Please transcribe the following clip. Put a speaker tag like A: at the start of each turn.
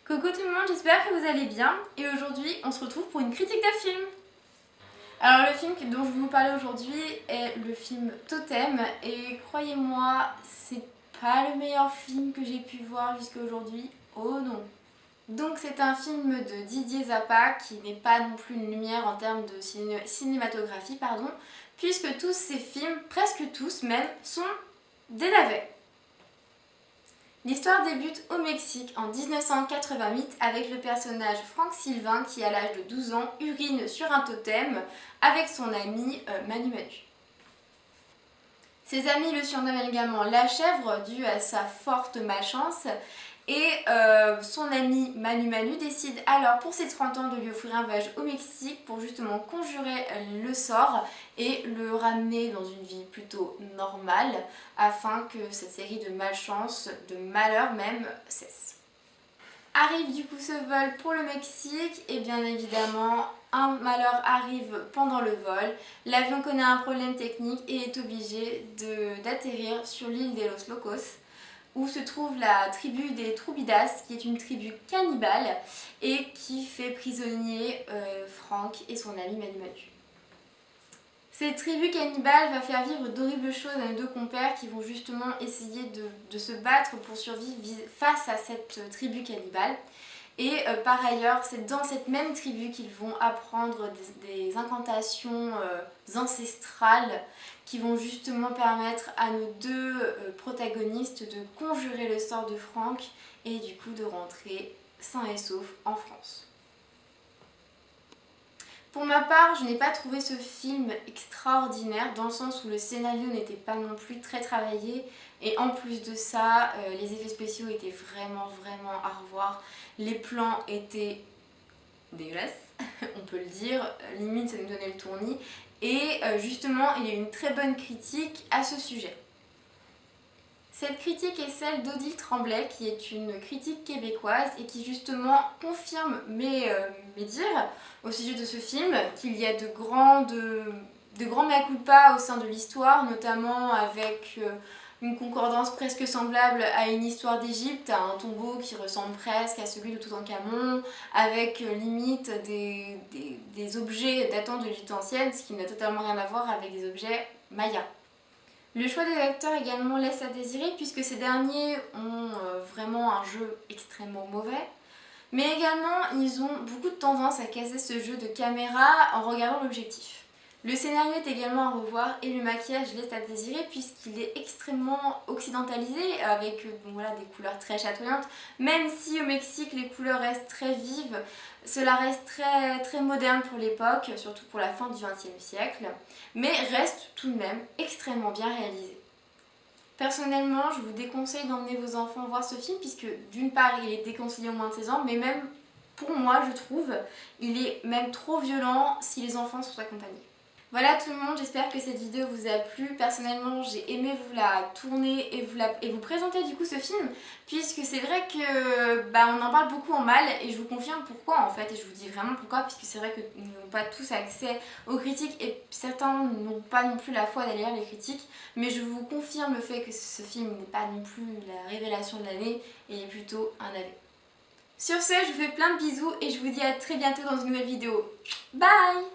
A: Coucou tout le monde, j'espère que vous allez bien et aujourd'hui on se retrouve pour une critique de film. Alors le film dont je vais vous parler aujourd'hui est le film Totem et croyez-moi, c'est pas le meilleur film que j'ai pu voir jusqu'à aujourd'hui, oh non. Donc c'est un film de Didier Zappa qui n'est pas non plus une lumière en termes de cinématographie, pardon, puisque tous ces films, presque tous même, sont des navets. L'histoire débute au Mexique en 1988 avec le personnage Frank Sylvain qui à l'âge de 12 ans urine sur un totem avec son ami Manu Manu. Ses amis le surnomment également la chèvre dû à sa forte malchance et son ami Manu Manu décide alors pour ses 30 ans de lui offrir un voyage au Mexique pour justement conjurer le sort et le ramener dans une vie plutôt normale afin que cette série de malchance, de malheur même, cesse. Arrive du coup ce vol pour le Mexique et bien évidemment un malheur arrive pendant le vol. L'avion connaît un problème technique et est obligé d'atterrir sur l'île de Los Locos où se trouve la tribu des Troubidas qui est une tribu cannibale et qui fait prisonnier Frank et son ami Manu Manu. Cette tribu cannibale va faire vivre d'horribles choses à nos deux compères qui vont justement essayer de se battre pour survivre face à cette tribu cannibale. Et par ailleurs, c'est dans cette même tribu qu'ils vont apprendre des incantations ancestrales qui vont justement permettre à nos deux protagonistes de conjurer le sort de Frank et du coup de rentrer sain et sauf en France. Pour ma part, je n'ai pas trouvé ce film extraordinaire dans le sens où le scénario n'était pas non plus très travaillé et en plus de ça, les effets spéciaux étaient vraiment à revoir. Les plans étaient dégueulasses, on peut le dire, limite ça nous donnait le tournis et justement il y a une très bonne critique à ce sujet. Cette critique est celle d'Odile Tremblay qui est une critique québécoise et qui justement confirme mes dires au sujet de ce film, qu'il y a de grands mea culpa au sein de l'histoire, notamment avec une concordance presque semblable à une histoire d'Égypte, à un tombeau qui ressemble presque à celui de Toutankhamon, avec limite des objets datant de l'Égypte ancienne, ce qui n'a totalement rien à voir avec des objets mayas. Le choix des acteurs également laisse à désirer puisque ces derniers ont vraiment un jeu extrêmement mauvais. Mais également, ils ont beaucoup de tendance à casser ce jeu de caméra en regardant l'objectif. Le scénario est également à revoir et le maquillage laisse à désirer puisqu'il est extrêmement occidentalisé avec des couleurs très chatoyantes. Même si au Mexique les couleurs restent très vives, cela reste très moderne pour l'époque, surtout pour la fin du XXe siècle, mais reste tout de même extrêmement bien réalisé. Personnellement, je vous déconseille d'emmener vos enfants voir ce film puisque d'une part il est déconseillé au moins de 16 ans, mais même pour moi je trouve, il est même trop violent si les enfants sont accompagnés. Voilà tout le monde, j'espère que cette vidéo vous a plu. Personnellement, j'ai aimé vous la tourner et vous présenter du coup ce film puisque c'est vrai que on en parle beaucoup en mal et je vous confirme pourquoi en fait et je vous dis vraiment pourquoi puisque c'est vrai que nous n'avons pas tous accès aux critiques et certains n'ont pas non plus la foi d'aller lire les critiques, mais je vous confirme le fait que ce film n'est pas non plus la révélation de l'année et est plutôt un navet. Sur ce, je vous fais plein de bisous et je vous dis à très bientôt dans une nouvelle vidéo. Bye!